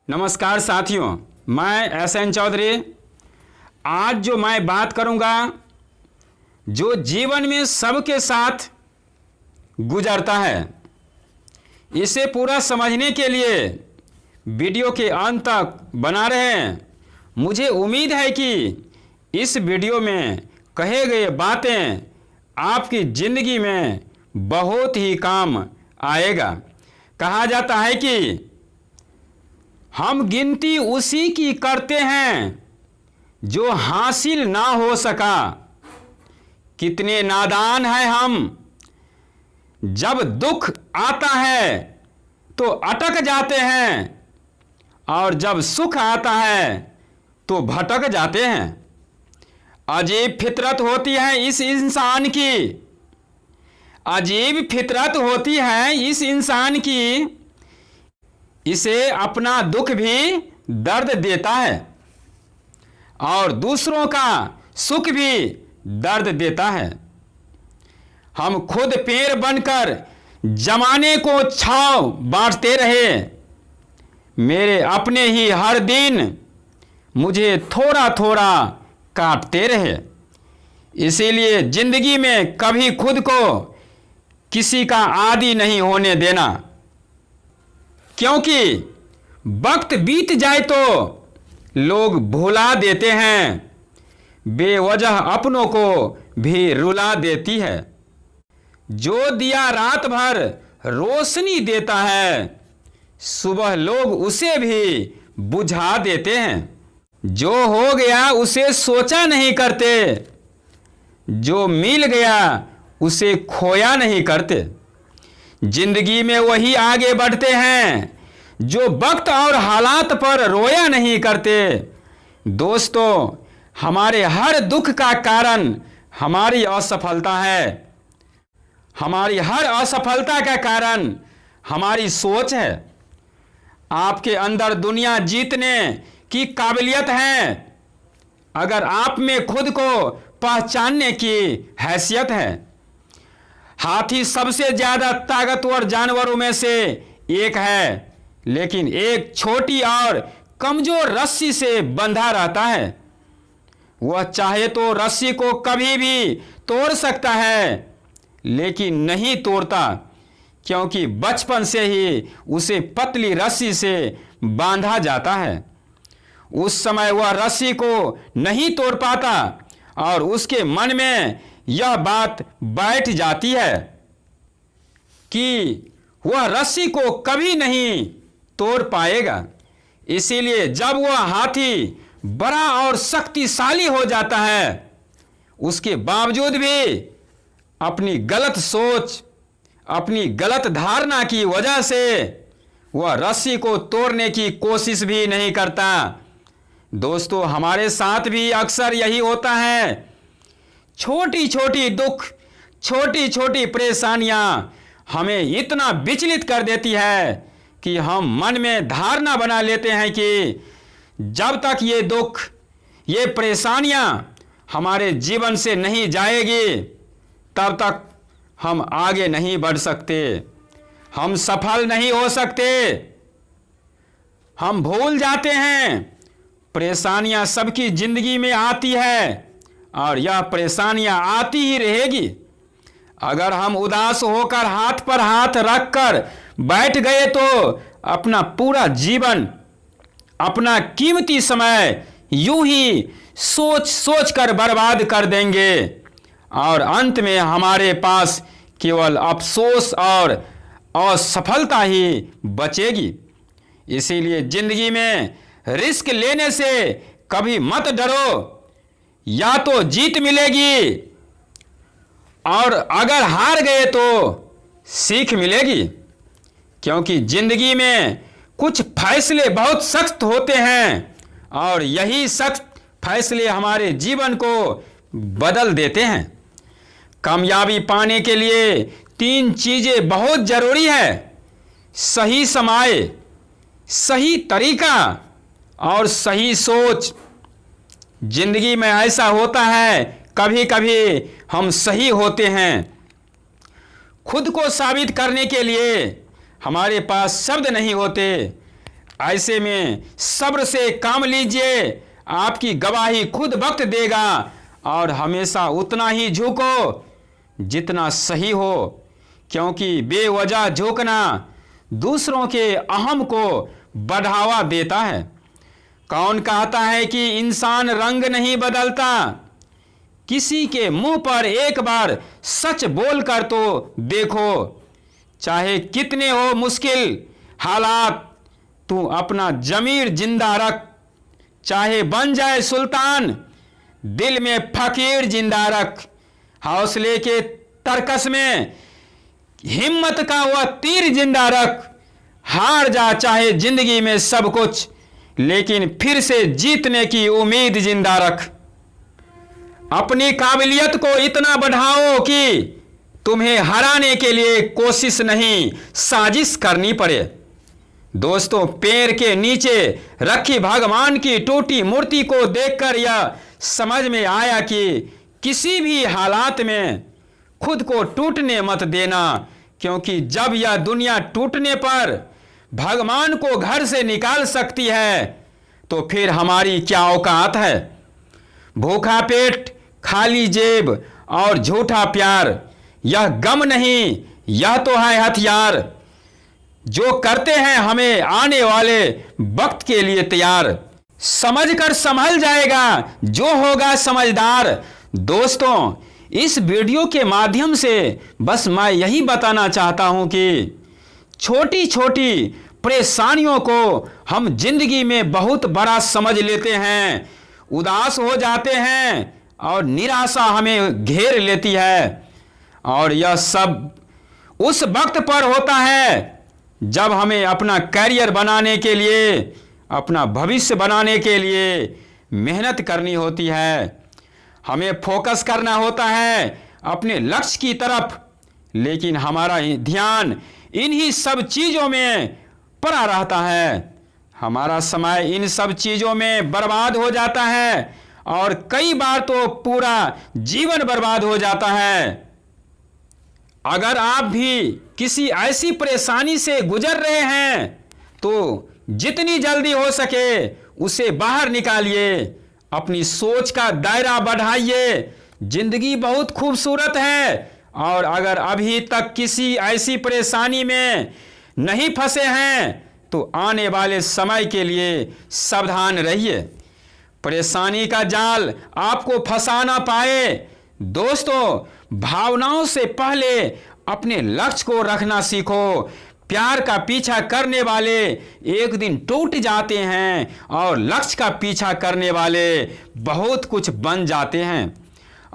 नमस्कार साथियों, मैं एसएन चौधरी। आज जो मैं बात करूंगा, जो जीवन में सबके साथ गुजरता है, इसे पूरा समझने के लिए वीडियो के अंत तक बना रहें। मुझे उम्मीद है कि इस वीडियो में कहे गए बातें आपकी ज़िंदगी में बहुत ही काम आएगा। कहा जाता है कि हम गिनती उसी की करते हैं जो हासिल ना हो सका। कितने नादान हैं हम, जब दुख आता है तो अटक जाते हैं और जब सुख आता है तो भटक जाते हैं। अजीब फितरत होती है इस इंसान की, अजीब फितरत होती है इस इंसान की। इसे अपना दुख भी दर्द देता है और दूसरों का सुख भी दर्द देता है। हम खुद पेड़ बनकर जमाने को छांव बांटते रहे। मेरे अपने ही हर दिन मुझे थोड़ा थोड़ा काटते रहे। इसीलिए जिंदगी में कभी खुद को किसी का आदी नहीं होने देना, क्योंकि वक्त बीत जाए तो लोग भुला देते हैं, बेवजह अपनों को भी रुला देती है। जो दिया रात भर रोशनी देता है, सुबह लोग उसे भी बुझा देते हैं। जो हो गया उसे सोचा नहीं करते, जो मिल गया उसे खोया नहीं करते। जिंदगी में वही आगे बढ़ते हैं जो वक्त और हालात पर रोया नहीं करते। दोस्तों, हमारे हर दुख का कारण हमारी असफलता है। हमारी हर असफलता का कारण हमारी सोच है। आपके अंदर दुनिया जीतने की काबिलियत है, अगर आप में खुद को पहचानने की हैसियत है। हाथी सबसे ज्यादा ताकतवर जानवरों में से एक है, लेकिन एक छोटी और कमजोर रस्सी से बंधा रहता है। वह चाहे तो रस्सी को कभी भी तोड़ सकता है, लेकिन नहीं तोड़ता, क्योंकि बचपन से ही उसे पतली रस्सी से बांधा जाता है। उस समय वह रस्सी को नहीं तोड़ पाता और उसके मन में यह बात बैठ जाती है कि वह रस्सी को कभी नहीं तोड़ पाएगा। इसीलिए जब वह हाथी बड़ा और शक्तिशाली हो जाता है, उसके बावजूद भी अपनी गलत सोच, अपनी गलत धारणा की वजह से वह रस्सी को तोड़ने की कोशिश भी नहीं करता। दोस्तों, हमारे साथ भी अक्सर यही होता है। छोटी छोटी दुख, छोटी छोटी परेशानियां हमें इतना विचलित कर देती है कि हम मन में धारणा बना लेते हैं कि जब तक ये दुख, ये परेशानियां हमारे जीवन से नहीं जाएगी, तब तक हम आगे नहीं बढ़ सकते, हम सफल नहीं हो सकते। हम भूल जाते हैं परेशानियां सबकी जिंदगी में आती है और यह परेशानियां आती ही रहेगी। अगर हम उदास होकर हाथ पर हाथ रखकर बैठ गए तो अपना पूरा जीवन, अपना कीमती समय यूं ही सोच सोच कर बर्बाद कर देंगे और अंत में हमारे पास केवल अफसोस और असफलता ही बचेगी। इसीलिए जिंदगी में रिस्क लेने से कभी मत डरो। या तो जीत मिलेगी और अगर हार गए तो सीख मिलेगी, क्योंकि जिंदगी में कुछ फैसले बहुत सख्त होते हैं और यही सख्त फैसले हमारे जीवन को बदल देते हैं। कामयाबी पाने के लिए 3 चीजें बहुत जरूरी है: सही समय, सही तरीका और सही सोच। जिंदगी में ऐसा होता है, कभी कभी हम सही होते हैं। खुद को साबित करने के लिए हमारे पास शब्द नहीं होते। ऐसे में सब्र से काम लीजिए, आपकी गवाही खुद वक्त देगा, और हमेशा उतना ही झुको जितना सही हो, क्योंकि बेवजह झुकना दूसरों के अहम को बढ़ावा देता है। कौन कहता है कि इंसान रंग नहीं बदलता? किसी के मुंह पर एक बार सच बोलकर तो देखो, चाहे कितने हो मुश्किल हालात, तू अपना जमीर जिंदा रख। चाहे बन जाए सुल्तान, दिल में फकीर जिंदा रख। हौसले के तरकस में हिम्मत का वह तीर जिंदा रख। हार जा चाहे जिंदगी में सब कुछ, लेकिन फिर से जीतने की उम्मीद जिंदा रख। अपनी काबिलियत को इतना बढ़ाओ कि तुम्हें हराने के लिए कोशिश नहीं, साजिश करनी पड़े। दोस्तों, पैर के नीचे रखी भगवान की टूटी मूर्ति को देखकर यह समझ में आया कि किसी भी हालात में खुद को टूटने मत देना, क्योंकि जब यह दुनिया टूटने पर भगवान को घर से निकाल सकती है, तो फिर हमारी क्या औकात है। भूखा पेट, खाली जेब और झूठा प्यार, यह गम नहीं, यह तो है हथियार। जो करते हैं हमें आने वाले वक्त के लिए तैयार। समझकर संभल जाएगा जो होगा समझदार। दोस्तों, इस वीडियो के माध्यम से बस मैं यही बताना चाहता हूं कि छोटी छोटी परेशानियों को हम जिंदगी में बहुत बड़ा समझ लेते हैं, उदास हो जाते हैं और निराशा हमें घेर लेती है। और यह सब उस वक्त पर होता है जब हमें अपना करियर बनाने के लिए, अपना भविष्य बनाने के लिए मेहनत करनी होती है। हमें फोकस करना होता है अपने लक्ष्य की तरफ, लेकिन हमारा ध्यान इन्हीं सब चीज़ों में पड़ा रहता है। हमारा समय इन सब चीज़ों में बर्बाद हो जाता है और कई बार तो पूरा जीवन बर्बाद हो जाता है। अगर आप भी किसी ऐसी परेशानी से गुजर रहे हैं तो जितनी जल्दी हो सके उसे बाहर निकालिए, अपनी सोच का दायरा बढ़ाइए। जिंदगी बहुत खूबसूरत है, और अगर अभी तक किसी ऐसी परेशानी में नहीं फंसे हैं तो आने वाले समय के लिए सावधान रहिए। परेशानी का जाल आपको फंसा ना पाए। दोस्तों, भावनाओं से पहले अपने लक्ष्य को रखना सीखो। प्यार का पीछा करने वाले एक दिन टूट जाते हैं और लक्ष्य का पीछा करने वाले बहुत कुछ बन जाते हैं।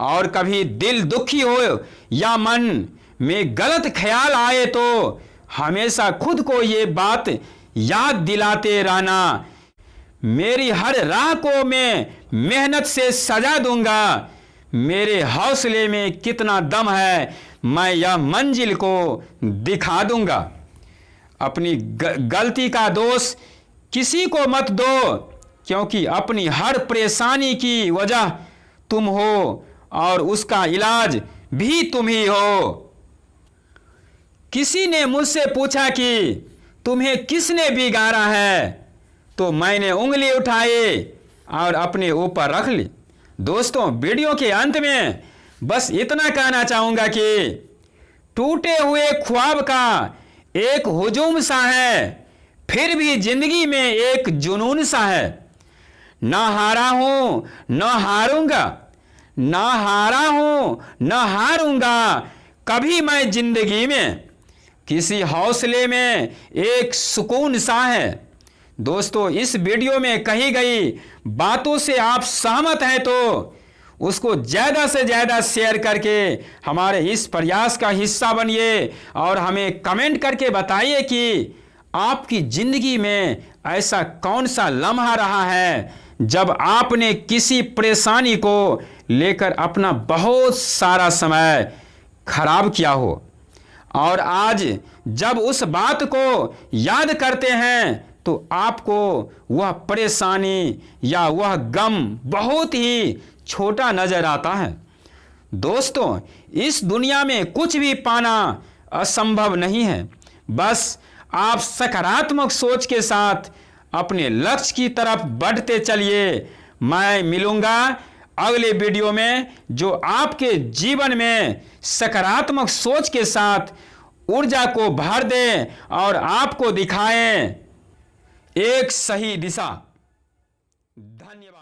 और कभी दिल दुखी हो या मन में गलत ख्याल आए तो हमेशा खुद को ये बात याद दिलाते रहना, मेरी हर राह को मैं मेहनत से सजा दूंगा। मेरे हौसले में कितना दम है, मैं यह मंजिल को दिखा दूंगा। अपनी गलती का दोष किसी को मत दो, क्योंकि अपनी हर परेशानी की वजह तुम हो और उसका इलाज भी तुम ही हो। किसी ने मुझसे पूछा कि तुम्हें किसने बिगाड़ा है, तो मैंने उंगली उठाई और अपने ऊपर रख ली। दोस्तों, वीडियो के अंत में बस इतना कहना चाहूँगा कि टूटे हुए ख्वाब का एक हुजूम सा है, फिर भी जिंदगी में एक जुनून सा है। न हारा हूँ न हारूंगा, न हारा हूँ न हारूंगा कभी मैं जिंदगी में। किसी हौसले में एक सुकून सा है। दोस्तों, इस वीडियो में कही गई बातों से आप सहमत हैं तो उसको ज़्यादा से ज़्यादा शेयर करके हमारे इस प्रयास का हिस्सा बनिए और हमें कमेंट करके बताइए कि आपकी ज़िंदगी में ऐसा कौन सा लम्हा रहा है जब आपने किसी परेशानी को लेकर अपना बहुत सारा समय खराब किया हो, और आज जब उस बात को याद करते हैं तो आपको वह परेशानी या वह गम बहुत ही छोटा नजर आता है। दोस्तों, इस दुनिया में कुछ भी पाना असंभव नहीं है। बस आप सकारात्मक सोच के साथ अपने लक्ष्य की तरफ बढ़ते चलिए। मैं मिलूंगा अगले वीडियो में, जो आपके जीवन में सकारात्मक सोच के साथ ऊर्जा को भर दे और आपको दिखाएं एक सही दिशा। धन्यवाद।